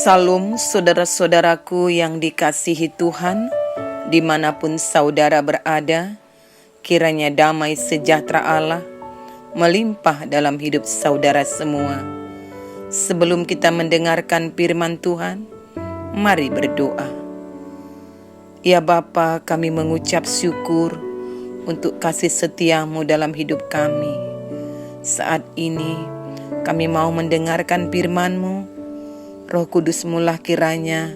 Salam saudara-saudaraku yang dikasihi Tuhan, dimanapun saudara berada, kiranya damai sejahtera Allah melimpah dalam hidup saudara semua. Sebelum kita mendengarkan firman Tuhan, mari berdoa. Ya Bapa, kami mengucap syukur untuk kasih setia-Mu dalam hidup kami. Saat ini kami mau mendengarkan firman-Mu. Roh Kudus mulah kiranya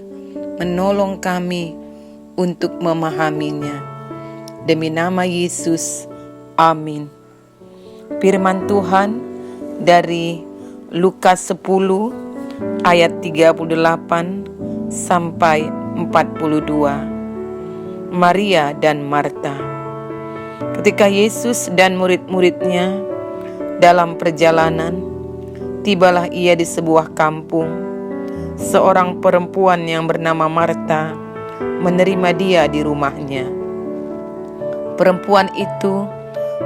menolong kami untuk memahaminya. Demi nama Yesus, amin. Firman Tuhan dari Lukas 10 ayat 38 sampai 42. Maria dan Marta. Ketika Yesus dan murid-muridnya dalam perjalanan, tibalah ia di sebuah kampung. Seorang perempuan yang bernama Marta menerima dia di rumahnya. Perempuan itu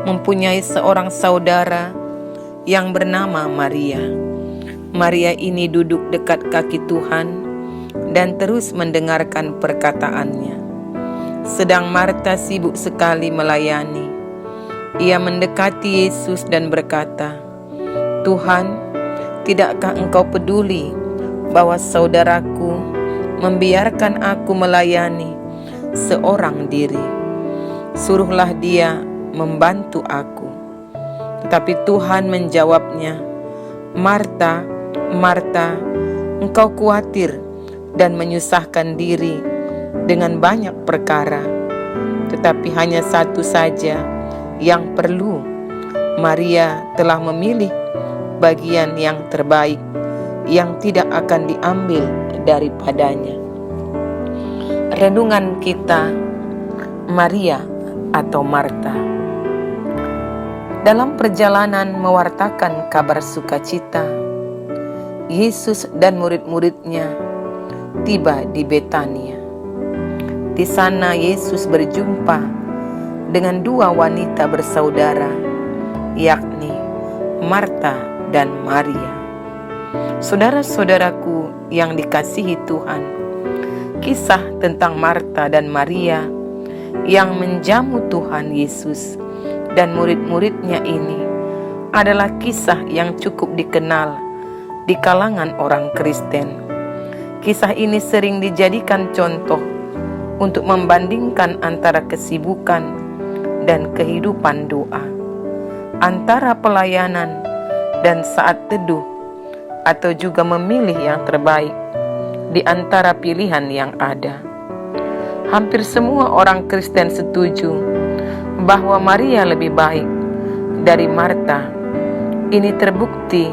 mempunyai seorang saudara yang bernama Maria. Maria ini duduk dekat kaki Tuhan dan terus mendengarkan perkataannya. Sedang Marta sibuk sekali melayani. Ia mendekati Yesus dan berkata, "Tuhan, tidakkah Engkau peduli bahwa saudaraku membiarkan aku melayani seorang diri? Suruhlah dia membantu aku." Tetapi Tuhan menjawabnya, "Marta, Marta, engkau khawatir dan menyusahkan diri dengan banyak perkara, tetapi hanya satu saja yang perlu. Maria telah memilih bagian yang terbaik, yang tidak akan diambil daripadanya." Renungan kita, Maria atau Marta. Dalam perjalanan mewartakan kabar sukacita, Yesus dan murid-muridnya tiba di Betania. Di sana Yesus berjumpa dengan dua wanita bersaudara, yakni Marta dan Maria. Saudara-saudaraku yang dikasihi Tuhan, kisah tentang Marta dan Maria yang menjamu Tuhan Yesus dan murid-muridnya ini adalah kisah yang cukup dikenal di kalangan orang Kristen. Kisah ini sering dijadikan contoh untuk membandingkan antara kesibukan dan kehidupan doa, antara pelayanan dan saat teduh, atau juga memilih yang terbaik di antara pilihan yang ada. Hampir semua orang Kristen setuju bahwa Maria lebih baik dari Marta. Ini terbukti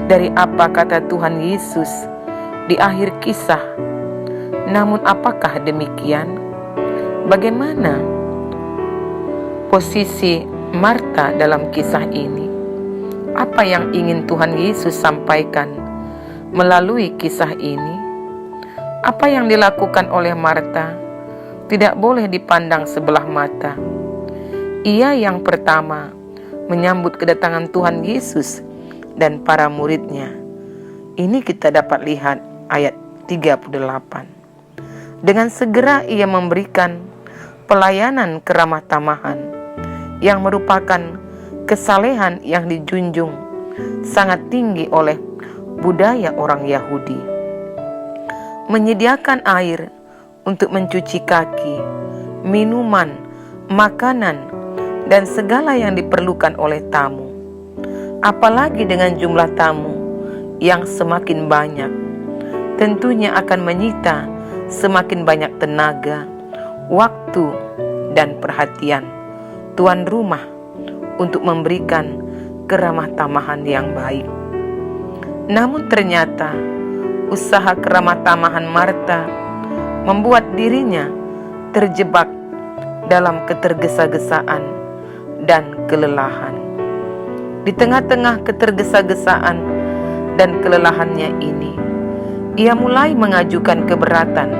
dari apa kata Tuhan Yesus di akhir kisah. Namun apakah demikian? Bagaimana posisi Marta dalam kisah ini? Apa yang ingin Tuhan Yesus sampaikan melalui kisah ini? Apa yang dilakukan oleh Marta tidak boleh dipandang sebelah mata. Ia yang pertama menyambut kedatangan Tuhan Yesus dan para muridnya. Ini kita dapat lihat ayat 38. Dengan segera ia memberikan pelayanan keramah tamahan yang merupakan kesalehan yang dijunjung sangat tinggi oleh budaya orang Yahudi. Menyediakan air untuk mencuci kaki, minuman, makanan, dan segala yang diperlukan oleh tamu. Apalagi dengan jumlah tamu yang semakin banyak, tentunya akan menyita semakin banyak tenaga, waktu, dan perhatian tuan rumah untuk memberikan keramah tamahan yang baik. Namun ternyata usaha keramah tamahan Marta membuat dirinya terjebak dalam ketergesa-gesaan dan kelelahan. Di tengah-tengah ketergesa-gesaan dan kelelahannya ini, ia mulai mengajukan keberatan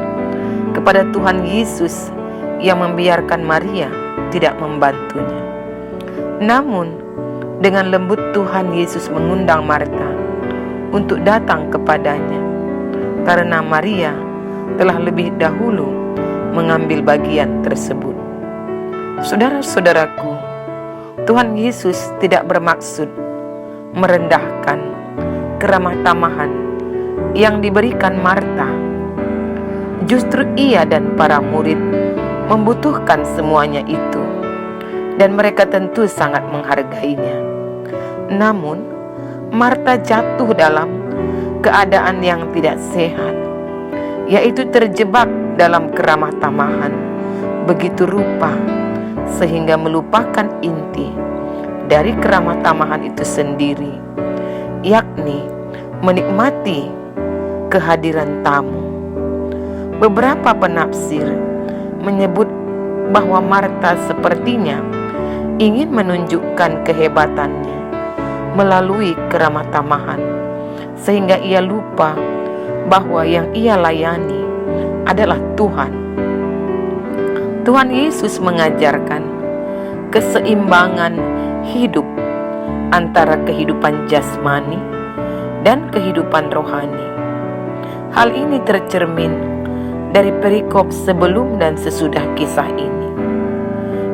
kepada Tuhan Yesus yang membiarkan Maria tidak membantunya. Namun, dengan lembut Tuhan Yesus mengundang Marta untuk datang kepadanya. karena Maria telah lebih dahulu mengambil bagian tersebut. Saudara-saudaraku, Tuhan Yesus tidak bermaksud merendahkan keramah tamahan yang diberikan Marta. Justru ia dan para murid membutuhkan semuanya itu, dan mereka tentu sangat menghargainya. Namun, Marta jatuh dalam keadaan yang tidak sehat, yaitu terjebak dalam keramah tamahan begitu rupa sehingga melupakan inti dari keramah tamahan itu sendiri, yakni menikmati kehadiran tamu. Beberapa penafsir menyebut bahwa Marta sepertinya ingin menunjukkan kehebatannya melalui keramah tamahan, sehingga ia lupa bahwa yang ia layani adalah Tuhan. Tuhan Yesus mengajarkan keseimbangan hidup antara kehidupan jasmani dan kehidupan rohani. Hal ini tercermin dari perikop sebelum dan sesudah kisah ini.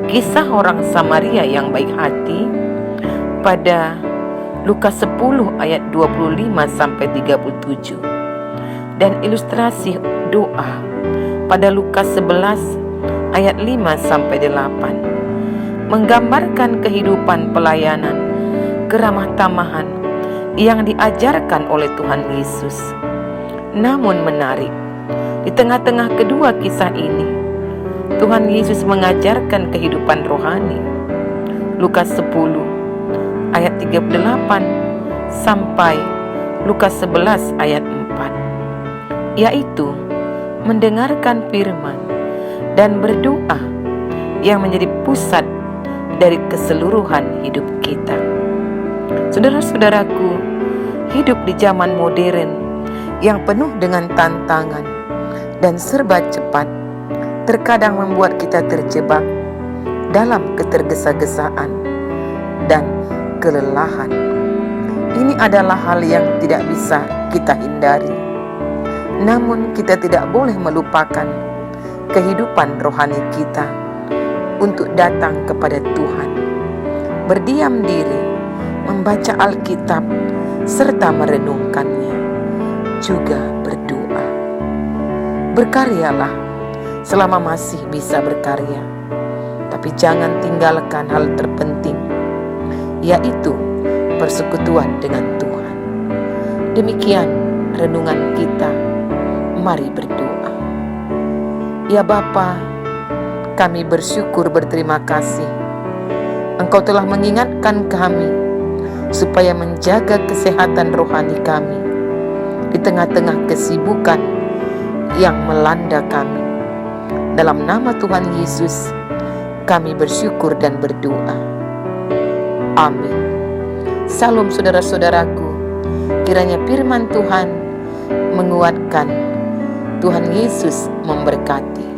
Kisah orang Samaria yang baik hati pada Lukas 10 ayat 25-37 dan ilustrasi doa pada Lukas 11 ayat 5-8 menggambarkan kehidupan pelayanan keramah tamahan yang diajarkan oleh Tuhan Yesus. Namun menarik, di tengah-tengah kedua kisah ini, Tuhan Yesus mengajarkan kehidupan rohani. Lukas 10 ayat 38 sampai Lukas 11 ayat 4, yaitu mendengarkan firman dan berdoa yang menjadi pusat dari keseluruhan hidup kita. Saudara-saudaraku, hidup di zaman modern yang penuh dengan tantangan dan serba cepat terkadang membuat kita terjebak dalam ketergesa-gesaan dan kelelahan. Ini adalah hal yang tidak bisa kita hindari. Namun kita tidak boleh melupakan kehidupan rohani kita untuk datang kepada Tuhan, berdiam diri, membaca Alkitab, serta merenungkannya, juga berdoa. Berkaryalah selama masih bisa berkarya, tapi jangan tinggalkan hal terpenting, yaitu persekutuan dengan Tuhan. Demikian renungan kita. Mari berdoa. Ya Bapa, kami bersyukur berterima kasih. Engkau telah mengingatkan kami supaya menjaga kesehatan rohani kami di tengah-tengah kesibukan yang melanda kami. Dalam nama Tuhan Yesus, kami bersyukur dan berdoa. Amin. Salam saudara-saudaraku, kiranya firman Tuhan menguatkan. Tuhan Yesus memberkati.